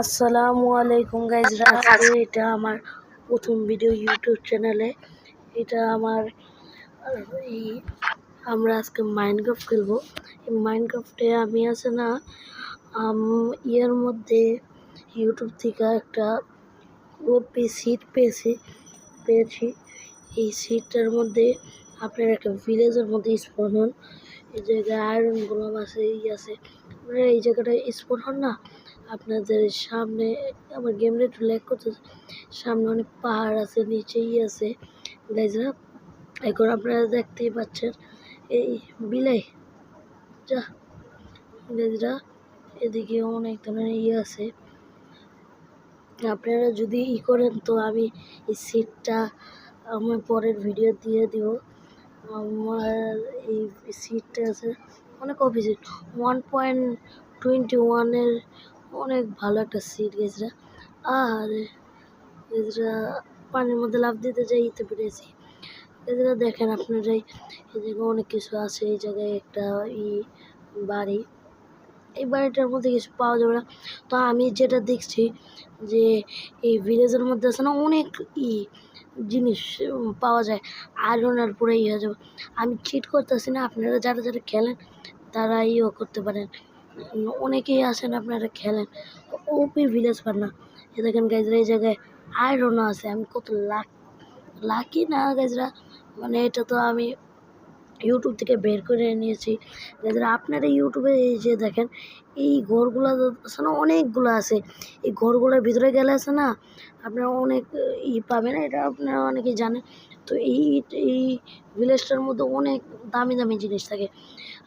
আসসালামু আলাইকুম গাইজরা, আজকে এটা আমার প্রথম ভিডিও ইউটিউব চ্যানেলে। এটা আমার এই আমরা আজকে মাইনক্রাফট খেলবো। এই মাইনক্রাফটে আমি আছে না ইয়ের মধ্যে ইউটিউব থেকে একটা সিট পেয়েছি। এই সিটটার মধ্যে আপনার একটা ভিলেজের মধ্যে স্পন হন। এই জায়গায় আয়রন গোলাম আছে, আছে আপনারা এই জায়গাটায় স্পন হন না। আপনাদের সামনে আমার গেমটা একটু ল্যাগ করতেছে, সামনে অনেক পাহাড় আছে, নিচেই আছে গাইজরা। এখন আপনারা দেখতেই পাচ্ছেন এই বিলাই যা গাইজরা, এদিকে অনেক ধরনের আছে। আপনারা যদি করেন তো আমি এই সিটটা আমার পরের ভিডিও দিয়ে দিব। আমার এই সিটটা আছে অনেক অফিসিট 1.21 অনেক ভালো একটা সিট গেছরা। আর গেছরা পানির মধ্যে লাফ দিতে যাইতে পেরেছি গেছরা। দেখেন আপনারাই এই জায়গায় অনেক কিছু আছে। এই জায়গায় একটা বাড়ি, এই বাড়িটার মধ্যে কিছু পাওয়া যাবে না। তো আমি যেটা দেখছি যে এই ভিলেজের মধ্যে আছে না অনেক জিনিস পাওয়া যায়, আয়রনের পুরো হয়ে যাবে। আমি চিট করতেছি না, আপনারা যারা যারা খেলেন তারা করতে পারেন। অনেকেই আছেন আপনারা খেলেন, ওপি ভিলেজ পার না। এ দেখেন গাইজরা, এই জায়গায় আয়রনও আছে। আমি কত লাকি না গাইজরা, মানে এটা তো আমি ইউটিউব থেকে বের করে নিয়েছি। আপনারা ইউটিউবে এই যে দেখেন এই ঘরগুলো আছে না, অনেকগুলো আছে। এই ঘরগুলোর ভিতরে গেলে আছে না আপনারা অনেক পাবেন, এটা আপনারা অনেকেই জানেন। তো এই ভিলেজটার মধ্যে অনেক দামি দামি জিনিস থাকে,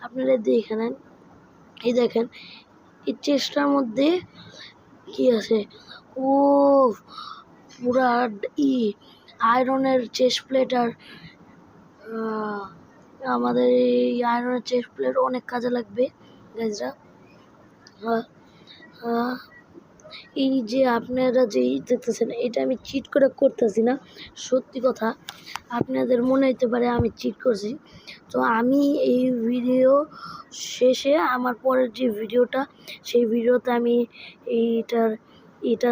আপনারা দেখে নেন। এই দেখেন এই চেস্টটার মধ্যে কি আছে, ও পুরা আয়রনের চেস্ট প্লেট। আর আমাদের এই আয়রনের চেস্ট প্লেট অনেক কাজে লাগবে গাইজরা। এই যে আপনারা যেই দেখতেছেন এটা আমি চিট করে করতেছি না, সত্যি কথা। আপনাদের মনে হতে পারে আমি চিট করছি। তো আমি এই ভিডিও শেষে আমার পরের যে ভিডিওটা, সেই ভিডিওতে আমি এটা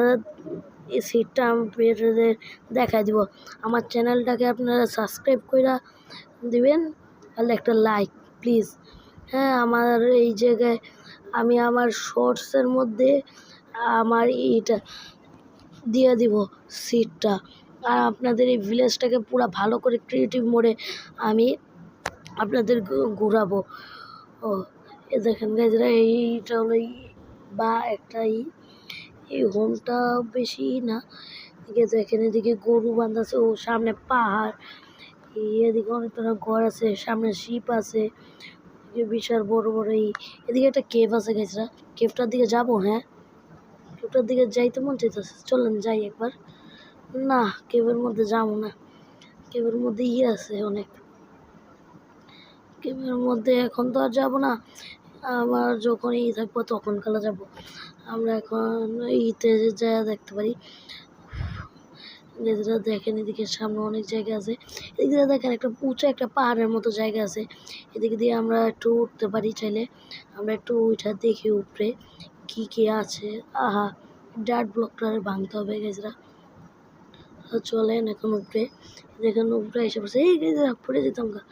এই সিটটা আপনাদের দেখাই দিব। আমার চ্যানেলটাকে আপনারা সাবস্ক্রাইব করে দিবেন, তাহলে একটা লাইক প্লিজ। হ্যাঁ, আমার এই জায়গায় আমি আমার শর্টসের মধ্যে আমার এইটা দিয়ে দিব সিটটা। আর আপনাদের এই ভিলেজটাকে পুরো ভালো করে ক্রিয়েটিভ মোডে আমি আপনাদের ঘুরাবো। ও এ দেখেন গাইজরা, এইটা হলো বা একটা এই হোমটা বেশি না। এদিকে দেখেন, এদিকে গরু বাঁধাছে, ও সামনে পাহাড়, এদিকে অনেক ধরনের ঘর আছে, সামনে শিপ আছে, বিশাল বড় বড় এদিকে একটা কেভ আছে গাইজরা। কেভটার দিকে যাবো? হ্যাঁ, কেভটার দিকে যাইতে মন চাইতেছে, চলেন যাই একবার। না, কেভের মধ্যে যাবো না, কেভের মধ্যে আছে অনেক। কেভের মধ্যে এখন তো আর যাবো না, আবার যখন থাকবো তখন কালা যাব। আমরা এখন যা দেখতে পারি। দেখেন এদিকে সামনে অনেক জায়গা আছে, এদিকে দেখেন একটা উঁচু একটা পাহাড়ের মতো জায়গা আছে। এদিকে দিয়ে আমরা একটু উঠতে পারি চাইলে। আমরা একটু উঠা দেখি উপরে কি আছে। আহা, ডার্ট ব্লকটা ভাঙতে হবে গেজরা। চলেন এখন উপরে, দেখেন উপরে এসে পড়ছে। এই গেজরা পড়ে যেতাম গা।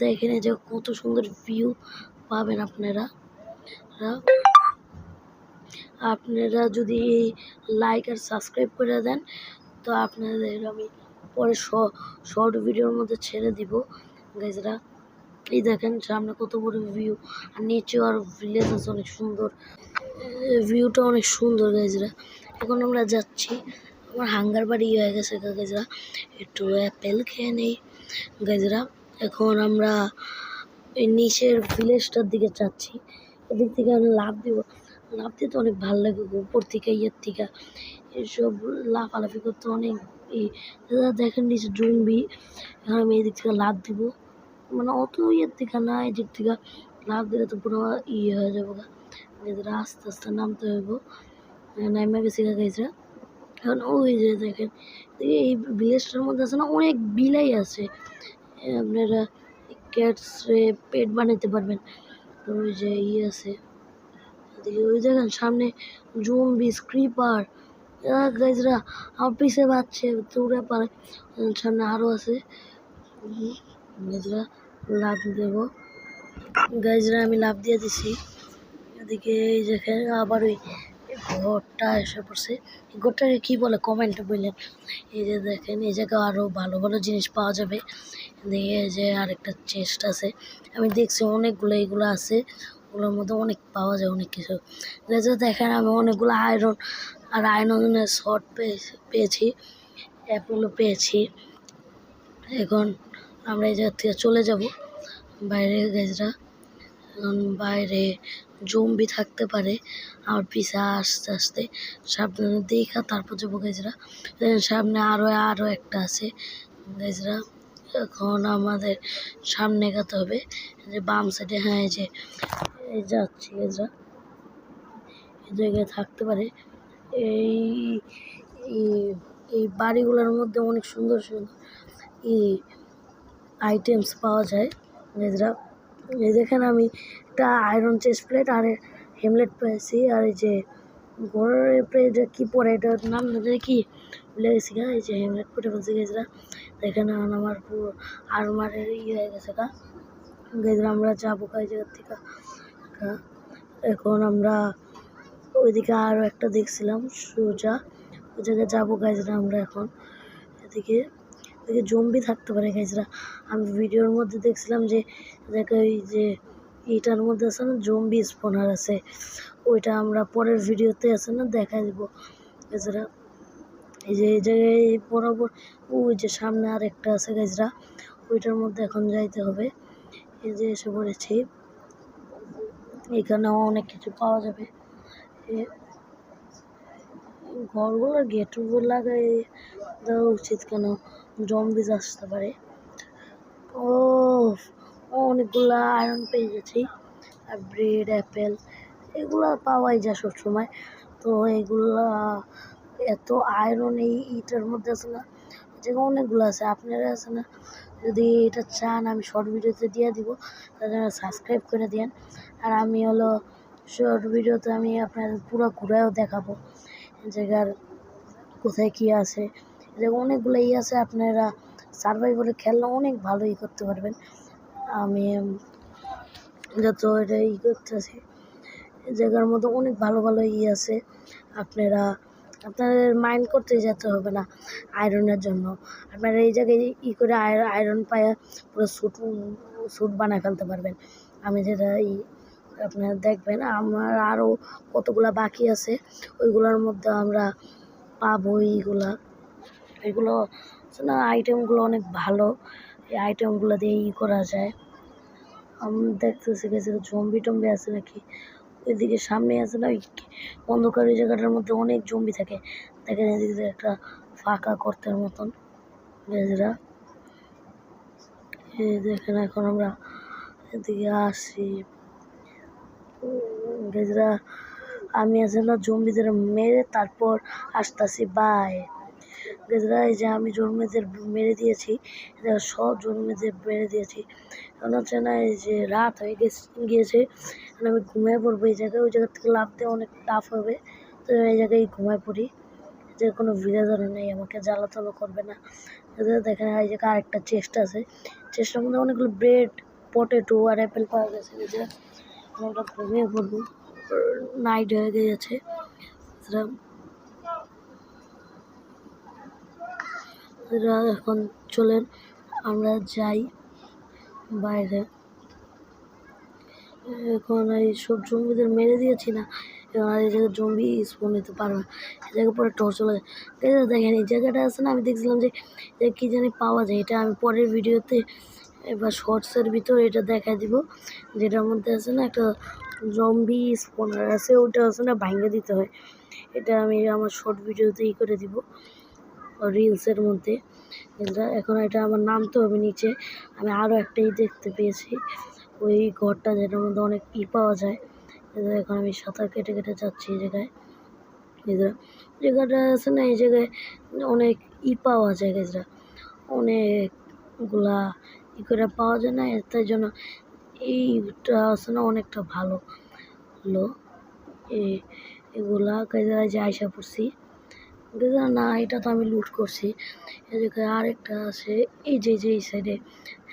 দেখেন এই যে কত সুন্দর ভিউ পাবেন আপনারা। আপনারা যদি লাইক আর সাবস্ক্রাইব করে দেন তো আপনাদের আমি পরে শর্ট ভিডিওর মধ্যে ছেড়ে দিব গাইজরা। এই দেখেন সামনে কত বড় ভিউ, আর নিচে আর ভিলেজ আছে অনেক সুন্দর, ভিউটা অনেক সুন্দর গাইজরা। এখন আমরা যাচ্ছি, আমার হাঙ্গার বাড়ি হয়ে গেছে গাইজরা, একটু অ্যাপেল খেয়ে নেই গাইজরা। এখন আমরা এই নিচের ভিলেজটার দিকে যাচ্ছি, এদিক থেকে আমি লাভ দিতে অনেক ভালো লাগে। উপর থেকে থেকে এসব লাফালাফি করতে অনেক দেখেন নিচে জুমবি। এখন আমি এদিক থেকে লাভ দিব, মানে অত থেকে না, এদিক থেকে লাভ দিলে তো পুরো হয়ে যাবো গা। আস্তে আস্তে নামতে হইব, নাইমা গেছি গাইজরা। এখন ওই যে দেখেন এই ভিলেজটার মধ্যে আছে না অনেক বিলাই আছে, আপনারা ক্যাটস পেট বানাইতে পারবেন। ওই যে আছে এদিকে ওই দেখেন সামনে জম্বি ক্রিপার গাইজরা আমার পিছে বাচ্ছে দৌড়ে পারে। সামনে আরো আছে গাইজরা, লাভ দেব গাইজরা, আমি লাভ দিয়ে দিছি। এদিকে এই যেখানে আবার ওই ঘরটা এসে পড়ছে, এই ঘরটাকে কি বলে কমেন্টে বললেন। এই যে দেখেন এই জায়গায় আরো ভালো ভালো জিনিস পাওয়া যাবে। এদিকে এই যে আরেকটা চেস্ট আছে, আমি দেখছি অনেকগুলো এইগুলো আছে, ওগুলোর মধ্যে অনেক পাওয়া যায় অনেক কিছু। দেখেন আমি অনেকগুলো আয়রন আর আয়রনের শর্ট পেয়েছি, অ্যাপেলও পেয়েছি। এখন আমরা এই জায়গা থেকে চলে যাব বাইরে গাইজরা। এখন বাইরে জম্বি থাকতে পারে, আমার পিছে আস্তে আস্তে সাবধানে দেখা তারপর যাবো গাইজরা। সামনে আরো একটা আছে গাইজরা। এখন আমাদের সামনে এগাতে হবে, যে বাম সাইডে, হ্যাঁ এই যে এই যাচ্ছি গাইজরা, এই জায়গায় থাকতে পারে। এই এই বাড়িগুলোর মধ্যে অনেক সুন্দর সুন্দর আইটেমস পাওয়া যায় গাইজরা। এই দেখেন আমি একটা আয়রন চেস্ট প্লেট আর হেমলেট পেয়েছি, আর এই যে ঘরের প্লেটে কি পরে এটার নাম কি ভুলে গেছি গা। এই যে হেমলেট পরে ফেলছি গাইজরা। দেখেন আমার পুরো আর্মারের হয়ে গেছে গা গাইজরা। আমরা যাবো এই জায়গার থেকে। এখন আমরা ওইদিকে আরও একটা দেখছিলাম সোজা, ওই জায়গায় যাবো গাইজরা আমরা এখন। এদিকে জম্বি থাকতে পারে গাইজরা, আমি ভিডিওর মধ্যে দেখছিলাম যে ওই যে এইটার মধ্যে আছে না জম্বি স্পনার আছে, ওইটা আমরা পরের ভিডিওতে আছে না দেখা দিব গাইজরা। এই যে এই জায়গায় বরাবর ওই যে সামনে আর একটা আছে গাইজরা, ওইটার মধ্যে এখন যাইতে হবে। এই যে এসে পড়েছি, এখানেও অনেক কিছু পাওয়া যাবে। ঘরগুলোর গেটগুলো লাগাই দেওয়া উচিত, কেন জম্বিজ আসতে পারে। ও অনেকগুলো আয়রন পেয়ে গেছি, আর ব্রেড অ্যাপেল এগুলো পাওয়াই যায় সবসময়। তো এগুলা এত আয়রন এই ইটার মধ্যে আছে না, যেগুলো অনেকগুলো আছে, আপনারা আছে না যদি এটা চান আমি শর্ট ভিডিওতে দিয়ে দিব, তাদের সাবস্ক্রাইব করে দিন। আর আমি হলো শর্ট ভিডিওতে আমি আপনাদের পুরো ঘুরেও দেখাবো জায়গার কোথায় কী আছে। যেমন অনেকগুলো আছে, আপনারা সার্ভাইভালে খেললে অনেক ভালো করতে পারবেন। আমি যত এটা করতেছি, জায়গার মধ্যে অনেক ভালো ভালো আছে, আপনাদের মাইন্ড করতে যেতে হবে না আয়রনের জন্য। আপনারা এই জায়গায় করে আয়রন পায়ে পুরো স্যুট বানায় ফেলতে পারবেন। আমি যেটা আপনারা দেখবেন আমার আরও কতগুলা বাকি আছে, ওইগুলোর মধ্যে আমরা পাবো এগুলো না আইটেমগুলো অনেক ভালো, এই আইটেমগুলো দিয়ে করা যায়। আমি দেখতেছি গেছে জম্বি টম্বি আছে নাকি, ওইদিকে সামনে আছে না ওই অন্ধকার ওই জায়গাটার মধ্যে অনেক জম্বি থাকে। দেখেন এদিকে একটা ফাঁকা গর্তের মতন গেজরা। এই দেখেন এখন আমরা এদিকে আসি গেজরা, আমি আছে না জম্বিদের মেরে তারপর আসতেছি বাই গেজরা। এই যে আমি জম্বিদের মেরে দিয়েছি, সব জম্বিদের মেরে দিয়েছি। এখন হচ্ছে না এই যে রাত হয়ে গিয়েছে, আমি ঘুমিয়ে পড়বো এই জায়গায়। ওই জায়গা থেকে লাভ দিয়ে অনেক টাফ হবে, তো এই জায়গায় ঘুমিয়ে পড়ি, যে কোনো ভিলেজার নেই আমাকে জ্বালাতলা করবে না। দেখেন এই জায়গায় আরেকটা চেস্ট আছে, চেস্টের মধ্যে অনেকগুলো ব্রেড পটেটো আর অ্যাপেল পাওয়া গেছে। যে আমরা ঘুমিয়ে পড়বো, নাইট হয়ে গিয়েছে। এখন চলেন আমরা যাই বাইরে। এখন এই সব জম্বিদের মেরে দিয়েছি না, এখন আর এই জায়গায় জম্বি স্পন নিতে পারবে না, এই জায়গায় পরে টর্চ চলে যায়। দেখেন এই জায়গাটা আছে না, আমি দেখছিলাম যে কী জানি পাওয়া যায়, এটা আমি পরের ভিডিওতে এবার শর্টসের ভিতরে এটা দেখাই দিব, যেটার মধ্যে আছে না একটা জম্বি স্পনার আছে, ওটা আছে না ভাঙে দিতে হয়। এটা আমি আমার শর্ট ভিডিওতে করে দিব রিলসের মধ্যে। এখন এটা আমার নামতে হবে নিচে, আমি আরও একটাই দেখতে পেয়েছি ওই ঘরটা যেটার মধ্যে অনেক পাওয়া যায়। এখন আমি সাঁতার কেটে কেটে যাচ্ছি এই জায়গায়। জায়গাটা আছে না, এই জায়গায় অনেক পাওয়া যায় গেজরা, অনেকগুলা করে পাওয়া যায় না, তাই জন্য এইটা আছে না অনেকটা ভালো হলো এগুলা গাইজরা যে আইসা পড়ছি। গাইজরা না, এটা তো আমি লুট করছি। এই জায়গায় আরেকটা আছে, এই যে এই সাইডে।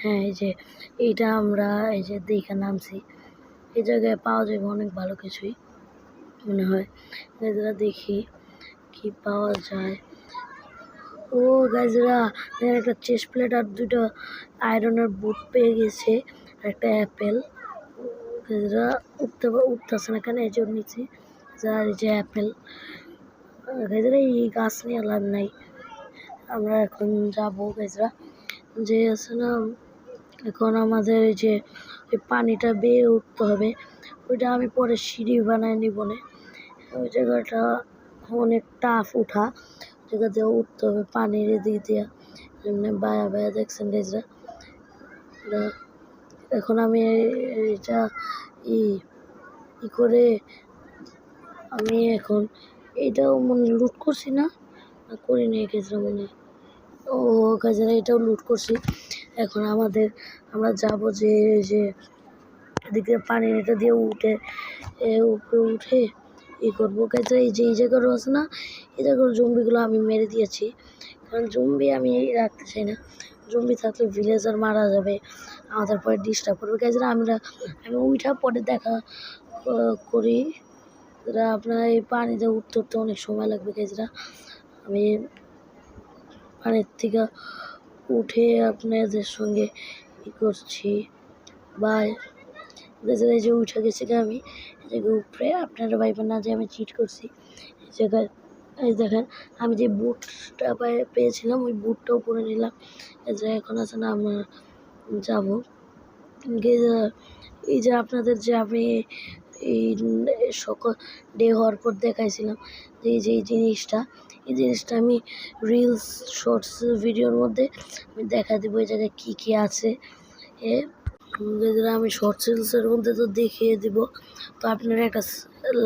হ্যাঁ, এই যে এইটা আমরা এই যে দেখে নামছি। এই জায়গায় পাওয়া যাবে অনেক ভালো কিছুই মনে হয়। গাইজরা দেখি কি পাওয়া যায়। ও গাইজরা, একটা চেস্ট প্লেট আর 2টা আয়রনের বুট পেয়ে গেছে, আর একটা অ্যাপেল। গাইজরা উঠতেছে না কেন, এই যে নিচে আর এই যে অ্যাপেল। গাইজরা এই গাছ নিয়ে লাভ নাই, আমরা এখন যাবো গাইজরা। যে আছে না, এখন আমাদের এই যে পানিটা বেয়ে উঠতে হবে, ওইটা আমি পরে সিঁড়ি বানায় নিব না। ওই জায়গাটা অনেক টাফ উঠা, জায়গা দিয়ে উঠতে হবে পানির এদিক দিয়া, এমনি বায়া বায়া দেখছেন গাইজরা। এখন আমি এটা ই করে আমি এখন এইটাও মনে লুট করছি না করিনি গাইজরা মনে। ও গাইজরা, এটাও লুট করছি। এখন আমরা যাব যে এদিকে পানির এটা দিয়ে উপরে উঠে করবো গাইজরা। এই যে এই জায়গাটা আছে না, এই জায়গার জম্বিগুলো আমি মেরে দিয়েছি, কারণ জম্বি আমি রাখতে চাই না। জম্বি থাকলে ভিলেজার মারা যাবে, আমাদের পরে ডিস্টার্ব করবে গাইজরা। আমি উঠা পরে দেখা করি। আপনার এই পানিতে উঠতে অনেক সময় লাগবে গাইজরা। আমি পানির থেকে উঠে আপনাদের সঙ্গে করছি। বাই গাইজরা। এই যে উঠে গেছি আমি এই জায়গায় উপরে, আপনারা ভাইবেন না যে আমি চিট করছি। এই জায়গায় এই দেখেন, আমি যে বুটটা পেয়েছিলাম ওই বুটটাও পরে নিলাম। এই যে এখন আছে না, আমরা যাবো। এই যে আপনাদের যে আমি এই সকল ডে হওয়ার পর দেখাইছিলাম যে এই জিনিসটা আমি রিলস শর্টস ভিডিওর মধ্যে আমি দেখা দেবো এই জায়গায় কী আছে। আমি শর্টস রিলসের মধ্যে তো দেখিয়ে দিব, তো আপনারা একটা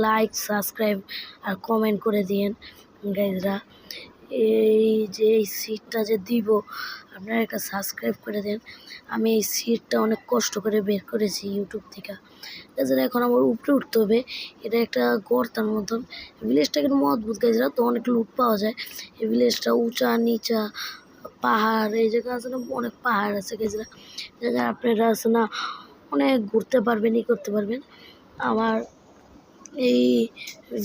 লাইক সাবস্ক্রাইব আর কমেন্ট করে দিয়েন গাইজরা। এই যে এই সিটটা যে দিব, আপনারা একটা সাবস্ক্রাইব করে দেন। আমি এই সিটটা অনেক কষ্ট করে বের করেছি ইউটিউব থেকে গাইজরা। এখন আমার উপরে উঠতে হবে, এটা একটা গর্তার মতন। ভিলেজটা কিন্তু অদ্ভুত গাইজরা, তো অনেক লুট পাওয়া যায়। এই ভিলেজটা উঁচা নিচা পাহাড়, এই জায়গা আছে না অনেক পাহাড় আছে গাইজরা। জায়গায় আপনারা আছে না অনেক ঘুরতে পারবেন, করতে পারবেন। আমার এই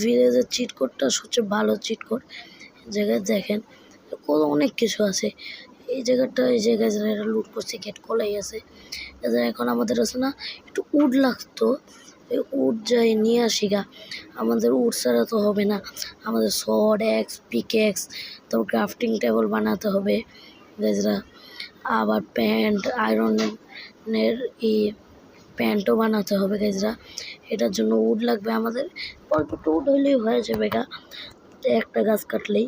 ভিলেজের চিট কোডটা সবচেয়ে ভালো চিট কোড। জায়গায় দেখেন অনেক কিছু আছে। এই জায়গায় যারা লুট করছে গেট খোলাই আছে। এখন আমাদের আছে না একটু উড লাগতো, এই উড যাই নিয়ে আসি গা। আমাদের উড ছাড়া তো হবে না, আমাদের শর্ট এক্স পিকেক্স, তারপর ক্রাফটিং টেবল বানাতে হবে গাইজরা। আবার প্যান্ট আয়রনের প্যান্টও বানাতে হবে গাইজরা। এটার জন্য উড লাগবে আমাদের, অল্প একটু উড হইলেই হয়ে যাবে গা, একটা গাছ কাটলেই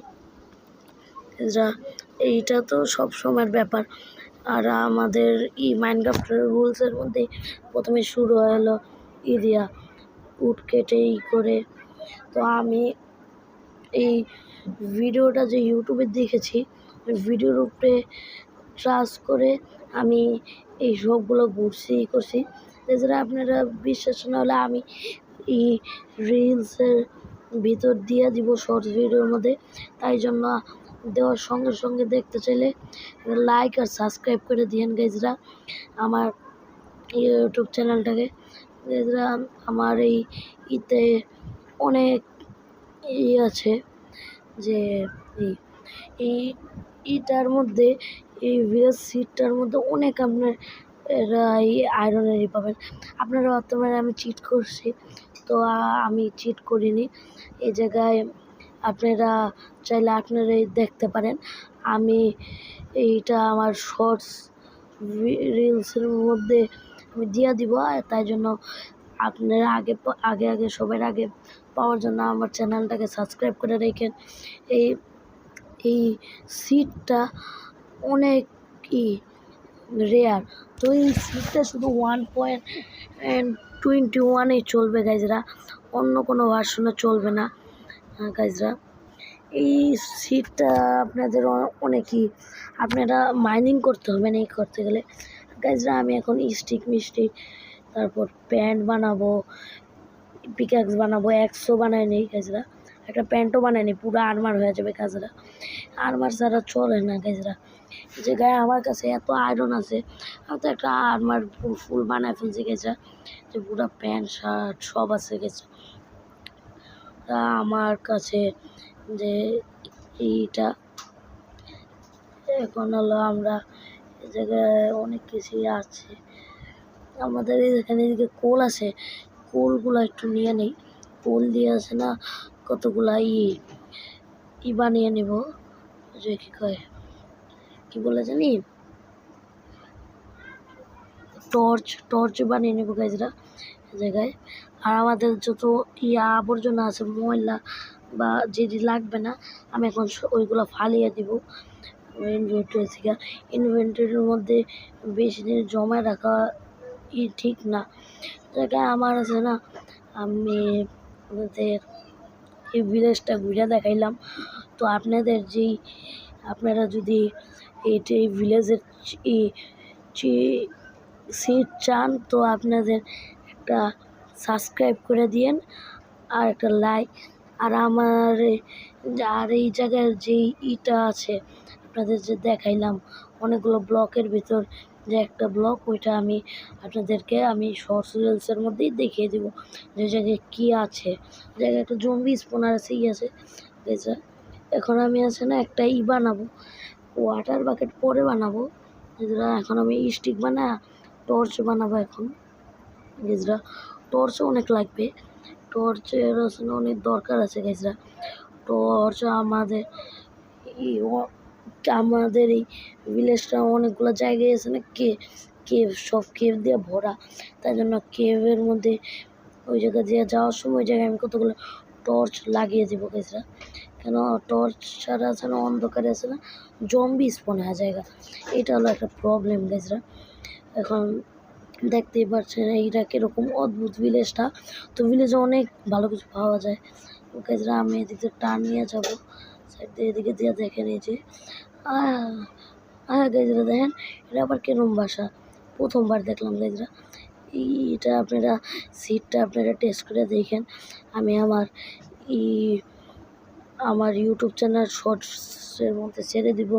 গাইজরা। এইটা তো সব সময়ের ব্যাপার। আর আমাদের মাইনক্রাফটের রুলসের মধ্যে প্রথমে শুরু হলো দিয়া উড কেটে করে। তো আমি এই ভিডিওটা যে ইউটিউবে দেখেছি, ওই ভিডিওর উপরে ট্রাস্ট করে আমি এই সবগুলো ঘুরছি করছি। এছাড়া আপনারা বিশ্বাস না হলে আমি এই রিলসের ভিতর দিয়ে দিব শর্টস ভিডিওর মধ্যে, তাই জন্য দেওয়ার সঙ্গে সঙ্গে দেখতে চাইলে লাইক আর সাবস্ক্রাইব করে দিয়েন গাইজরা আমার ইউটিউব চ্যানেলটাকে। গাইজরা আমার ইতে অনেক আছে যে এইটার মধ্যে এই ভিলেজ সিটটার মধ্যে অনেক আপনারা এই আয়রনেরই পাবেন। আপনারা ভাবতে পারেন আমি চিট করছি, তো আমি চিট করিনি। এই জায়গায় আপনারা চাইলে আপনারাই দেখতে পারেন। আমি এইটা আমার শর্টস রিলসের মধ্যে আমি দিয়ে দিব, তাই জন্য আপনারা আগে সবার আগে পাওয়ার জন্য আমার চ্যানেলটাকে সাবস্ক্রাইব করে রেখেন। এই সিটটা অনেক রেয়ার, তো এই সিটটা শুধু 1.21 চলবে গাইজরা, অন্য কোনো ভার্সনে চলবে না গাইজরা। এই সিটটা আপনাদের অনেকই আপনারা মাইনিং করতে হবে না, করতে গেলে গাইজরা। আমি এখন স্টিক মিস্টিক তারপর প্যান্ট বানাবো, পিক্যাক্স বানাবো, অ্যাক্সও বানায় নিই গাইজরা, একটা প্যান্টও বানায় নিই, পুরো আর্মার হয়ে যাবে গাইজরা। আর্মার ছাড়া চলে না গাইজরা। যে গায়ে আমার কাছে এত আয়রন আছে, আমি তো একটা আর্মার ফুল বানায় ফেলছি গাইজরা, যে পুরো প্যান্ট শার্ট সব আছে গাইজরা। আমার কাছে যে এইটা এখন হলো আমরা এই জায়গায় অনেক কিছুই আছে আমাদের এখানে, এদিকে কোল আছে, কোলগুলো একটু নিয়ে নেই। কোল দিয়ে আছে না কতগুলা ই বানিয়ে নেব, যে কি কয় কি বলে জানি, টর্চ বানিয়ে নেব গাইজরা জায়গায়। আর আমাদের যত আবর্জনা আছে, ময়লা বা যেটি লাগবে না, আমি এখন ওইগুলো ফালিয়ে দিব ইনভেন্টরি থেকে। ইনভেন্টরির মধ্যে বেশি দিন জমা রাখা ঠিক না। জায়গায় আমার আছে না, আমি আপনাদের এই ভিলেজটা ঘুরে দেখাইলাম। তো আপনারা যদি এই ভিলেজের সিট চান, তো আপনাদের একটা সাবস্ক্রাইব করে দিয়েন আর একটা লাইক। আর এই জায়গার যেই আছে আপনাদের যে দেখাইলাম অনেকগুলো ব্লকের ভিতর যে একটা ব্লক, ওইটা আমি আপনাদেরকে শর্টস রিলসের মধ্যেই দেখিয়ে দিব যে জায়গায় কী আছে। জায়গায় একটা জম্বি স্পনার আছে, আছে গেছে। এখন আমি আছে না একটা বানাবো, ওয়াটার বাকেট পরে বানাবো গেজরা। এখন আমি স্টিক বানা টর্চ বানাবো এখন গেজরা। টর্চও অনেক লাগবে, টর্চের আসলে অনেক দরকার আছে গেজরা। টর্চ আমাদের এই ভিলেজটা অনেকগুলো জায়গায় আছে না, কেভ সব কেভ দিয়ে ভরা, তাই জন্য কেভের মধ্যে ওই জায়গা দিয়ে যাওয়ার সময় ওই জায়গায় আমি কতগুলো টর্চ লাগিয়ে দেবো গেজরা। কেন টর্চ ছাড়া আছে না, অন্ধকারে আছে না জম্বি স্পন হয়ে জায়গা, এটা হলো একটা প্রবলেম গেজরা। এখন দেখতেই পাচ্ছেন এইটা কীরকম অদ্ভুত ভিলেজটা। তো ভিলেজে অনেক ভালো কিছু পাওয়া যায় গেজরা। আমি এদিকে টান নিয়ে যাবো সাইড দিয়ে, এদিকে দিয়ে দেখেন এই যে গেজরা দেখেন, এটা আবার কেরম বাসা, প্রথমবার দেখলাম গেজরা। এটা আপনারা সিটটা আপনারা টেস্ট করে দেখেন। আমি আমার ইউটিউব চ্যানেল শর্টসের মধ্যে ছেড়ে দেবো।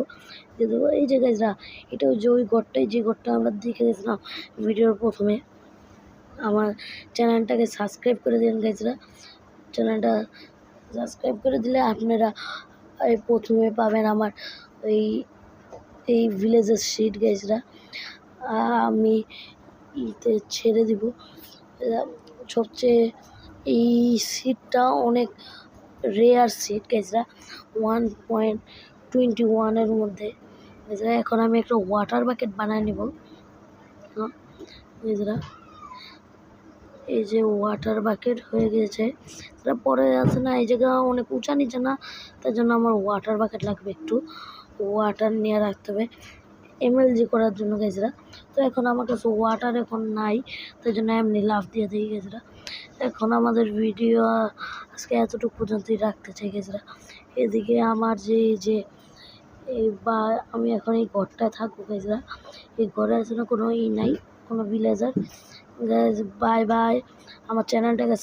এই যে গাইজরা, এটা ওই ঘরটাই, যে ঘরটা আমরা দেখে গেছিলাম ভিডিওর প্রথমে। আমার চ্যানেলটাকে সাবস্ক্রাইব করে দিন গাইজরা। চ্যানেলটা সাবস্ক্রাইব করে দিলে আপনারা প্রথমে পাবেন আমার এই ভিলেজের সিট গাইজরা। আমি ছেড়ে দিব সবচেয়ে এই সিটটা অনেক রেয়ার সিট গেজরা, 1.21 মধ্যে গেজরা। এখন আমি একটা ওয়াটার বাকেট বানায় নিব গেজরা। এই যে ওয়াটার বাকেট হয়ে গেছে, পরে আছে না এই জায়গা অনেক উঁচা নিচে না, তার জন্য আমার ওয়াটার বাকেট লাগবে, একটু ওয়াটার নিয়ে রাখতে হবে এমএলজি করার জন্য গেজরা। তো এখন আমার কাছে ওয়াটার এখন নাই, তাই জন্য এমনি লাফ দিয়ে দিই গেজরা। এখন আমাদের ভিডিও আজকে এতটুকু পর্যন্তই রাখতে চাই গেজরা। এদিকে আমার যে আমি এখন এই ঘরটায় থাকবো গেজরা। এই ঘরে আছে না কোনো নাই, কোনো ভিলেজার। বাই বাই, আমার চ্যানেলটাকে